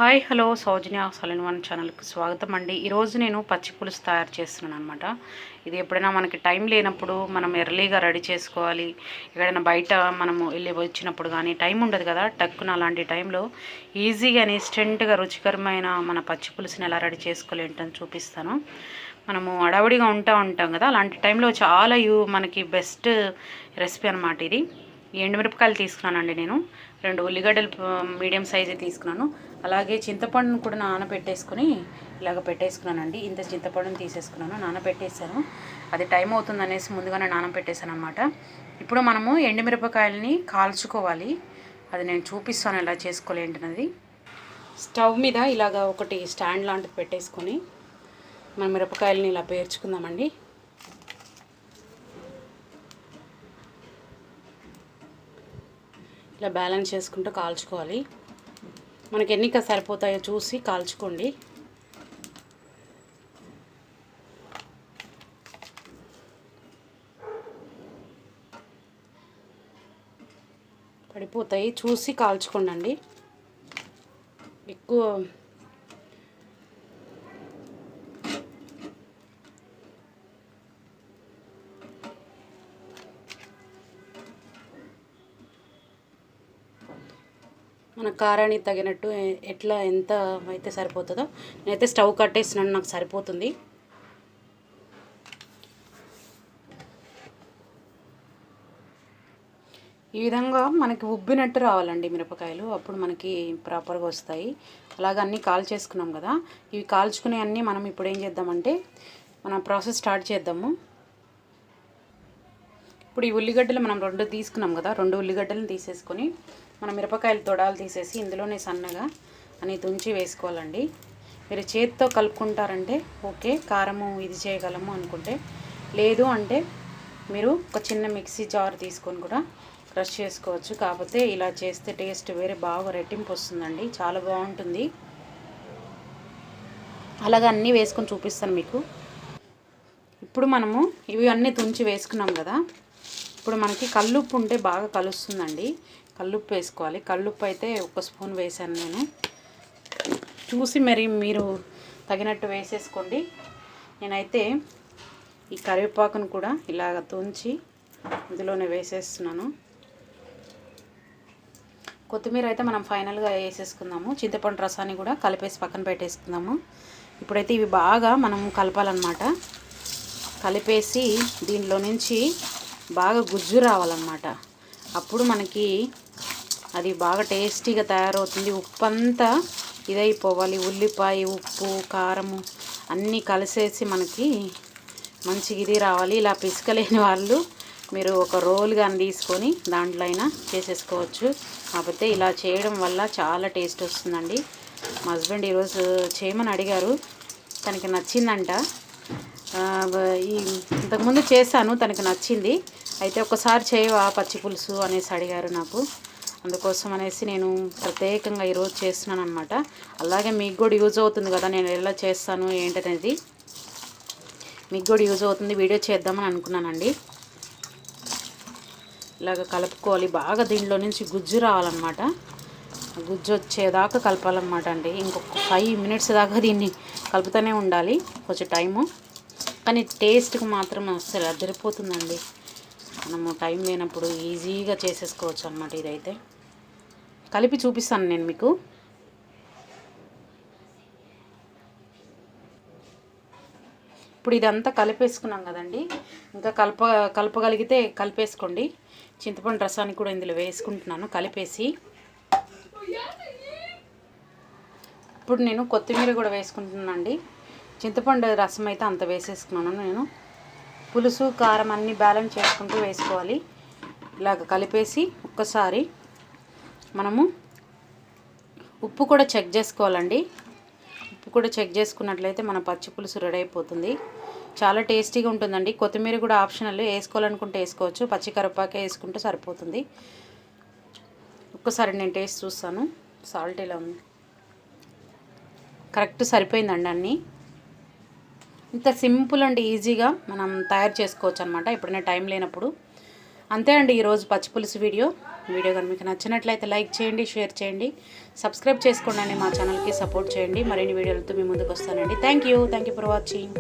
Hi hello సౌజన్య సలన్ ఛానల్కి స్వాగతం అండి. ఈరోజు నేను పచ్చి పులుసు తయారు చేస్తున్నాను అనమాట. ఇది ఎప్పుడైనా మనకి టైం లేనప్పుడు మనం ఎర్లీగా రెడీ చేసుకోవాలి, ఎక్కడైనా బయట మనము వెళ్ళి వచ్చినప్పుడు కానీ టైం ఉండదు కదా, టక్కున అలాంటి టైంలో ఈజీగా ఇన్స్టెంట్గా రుచికరమైన మన పచ్చి పులుసుని ఎలా రెడీ చేసుకోలేంటని చూపిస్తాను. మనము అడవుడిగా ఉంటాం కదా, అలాంటి టైంలో చాలా మనకి బెస్ట్ రెసిపీ అనమాట ఇది. ఎండుమిరపకాయలు తీసుకున్నానండి, నేను 2 ఉల్లిగడ్డలు మీడియం సైజు తీసుకున్నాను. అలాగే చింతపండును కూడా నానబెట్టేసుకొని ఇలాగ పెట్టేసుకున్నానండి. ఇంత చింతపండుని తీసేసుకున్నాను, నానబెట్టేసాను. అది టైం అవుతుంది అనేసి ముందుగానే నానబెట్టేసాను అనమాట. ఇప్పుడు మనము ఎండుమిరపకాయలని కాల్చుకోవాలి, అది నేను చూపిస్తాను ఎలా చేసుకోలేంటినది. స్టవ్ మీద ఇలాగ ఒకటి స్టాండ్ లాంటిది పెట్టేసుకొని మన మిరపకాయలని ఇలా పేర్చుకుందామండి. ఇలా బ్యాలెన్స్ చేసుకుంటూ కాల్చుకోవాలి. మనకి ఎన్ని సరిపోతాయో చూసి కాల్చుకోండి. పడిపోతాయి, చూసి కాల్చుకోండి. ఎక్కువ మన కారానికి తగినట్టు ఎంత అయితే సరిపోతుందో, నేనైతే స్టవ్ కట్టేసినాను, నాకు సరిపోతుంది. ఈ విధంగా మనకి ఉబ్బినట్టు రావాలండి మిరపకాయలు, అప్పుడు మనకి ప్రాపర్గా వస్తాయి. అలాగే అన్నీ కాల్చేసుకున్నాం కదా, ఇవి కాల్చుకునే అన్నీ మనం ఇప్పుడు ఏం చేద్దామంటే మన ప్రాసెస్ స్టార్ట్ చేద్దాము. ఇప్పుడు ఈ ఉల్లిగడ్డలు మనం 2 తీసుకున్నాం కదా, 2 ఉల్లిగడ్డలను తీసేసుకొని మనం మిరపకాయలు తొడాలు తీసేసి ఇందులోనే సన్నగా అని తుంచి వేసుకోవాలండి. మీరు చేతితో కలుపుకుంటారంటే ఓకే, కారము ఇది చేయగలము అనుకుంటే, లేదు అంటే మీరు ఒక చిన్న మిక్సీ జార్ తీసుకొని కూడా క్రష్ చేసుకోవచ్చు. కాకపోతే ఇలా చేస్తే టేస్ట్ వేరే బాగా రెట్టింపు వస్తుందండి, చాలా బాగుంటుంది. అలాగే అన్నీ వేసుకొని చూపిస్తాను మీకు. ఇప్పుడు మనము ఇవి అన్నీ తుంచి వేసుకున్నాం కదా, ఇప్పుడు మనకి కల్లుప్పు ఉంటే బాగా కలుస్తుందండి. కల్లుప్పు వేసుకోవాలి. కల్లుప్పు అయితే 1 స్పూన్ వేసాను నేను, చూసి మరి మీరు తగినట్టు వేసేసుకోండి. నేనైతే ఈ కరివేపాకును కూడా ఇలాగ తుంచి ఇందులోనే వేసేస్తున్నాను. కొత్తిమీర అయితే మనం ఫైనల్గా వేసేసుకుందాము. చింతపండు రసాన్ని కూడా కలిపేసి పక్కన పెట్టేసుకుందాము. ఇప్పుడైతే ఇవి బాగా మనం కలపాలన్నమాట. కలిపేసి దీనిలో నుంచి బాగా గుజ్జు రావాలన్నమాట. అప్పుడు మనకి అది బాగా టేస్టీగా తయారవుతుంది. ఉప్పు అంతా ఇదైపోవాలి, ఉల్లిపాయ, ఉప్పు, కారము అన్నీ కలిసేసి మనకి మంచిగా ఇది రావాలి. ఇలా పిసుకలేని వాళ్ళు మీరు ఒక రోల్ కానీ తీసుకొని దాంట్లో అయినా చేసేసుకోవచ్చు. కాకపోతే ఇలా చేయడం వల్ల చాలా టేస్ట్ వస్తుందండి. మా హస్బెండ్ ఈరోజు చేయమని అడిగారు, తనకి నచ్చిందంట. ఇంతకుముందు చేశాను, తనకి నచ్చింది. అయితే ఒకసారి చేయవా పచ్చి పులుసు అనేసి అడిగారు నాకు. అందుకోసం అనేసి నేను ప్రత్యేకంగా ఈరోజు చేస్తున్నాను అనమాట. అలాగే మీకు కూడా యూజ్ అవుతుంది కదా, నేను ఎలా చేస్తాను ఏంటనేది మీకు కూడా యూజ్ అవుతుంది, వీడియో చేద్దామని అనుకున్నానండి. ఇలాగ కలుపుకోవాలి బాగా. దీంట్లో నుంచి గుజ్జు రావాలన్నమాట, గుజ్జు వచ్చేదాకా కలపాలన్నమాట అండి. ఇంకొక 5 మినిట్స్ దాకా దీన్ని కలుపుతూనే ఉండాలి, కొంచెం టైము. కానీ టేస్ట్కి మాత్రం అస్సలు అదిరిపోతుందండి. మనము టైం లేనప్పుడు ఈజీగా చేసేసుకోవచ్చు అన్నమాట. ఇదైతే కలిపి చూపిస్తాను నేను మీకు. ఇప్పుడు ఇదంతా కలిపేసుకున్నాం కదండి, ఇంకా కలపగలిగితే కలిపేసుకోండి. చింతపండు రసాన్ని కూడా ఇందులో వేసుకుంటున్నాను కలిపేసి. ఇప్పుడు నేను కొత్తిమీర కూడా వేసుకుంటున్నాను అండి. చింతపండు రసం అయితే అంత వేసేసుకున్నాను నేను. పులుసు కారం అన్నీ బ్యాలెన్స్ చేసుకుంటూ వేసుకోవాలి. ఇలాగ కలిపేసి ఒక్కసారి మనము ఉప్పు కూడా చెక్ చేసుకోవాలండి. ఉప్పు కూడా చెక్ చేసుకున్నట్లయితే మన పచ్చి పులుసు రెడీ అయిపోతుంది. చాలా టేస్టీగా ఉంటుందండి. కొత్తిమీర కూడా ఆప్షనల్, వేసుకోవాలనుకుంటే వేసుకోవచ్చు, పచ్చి కరివేపాకే వేసుకుంటే సరిపోతుంది. ఒక్కసారి నేను టేస్ట్ చూస్తాను, సాల్ట్ ఇలా ఉంది. కరెక్ట్ సరిపోయిందండి అన్నీ. ఇంత సింపుల్ అండ్ ఈజీగా మనం తయారు చేసుకోవచ్చు అనమాట, ఎప్పుడైనా టైం లేనప్పుడు. అంతే అండి ఈరోజు పచ్చి పులుసు వీడియో. వీడియో కనుక మీకు నచ్చినట్లయితే లైక్ చేయండి, షేర్ చేయండి, సబ్స్క్రైబ్ చేసుకోండి, మా ఛానల్కి సపోర్ట్ చేయండి. మరిన్ని వీడియోలతో మీ ముందుకు వస్తానండి. Thank you for watching.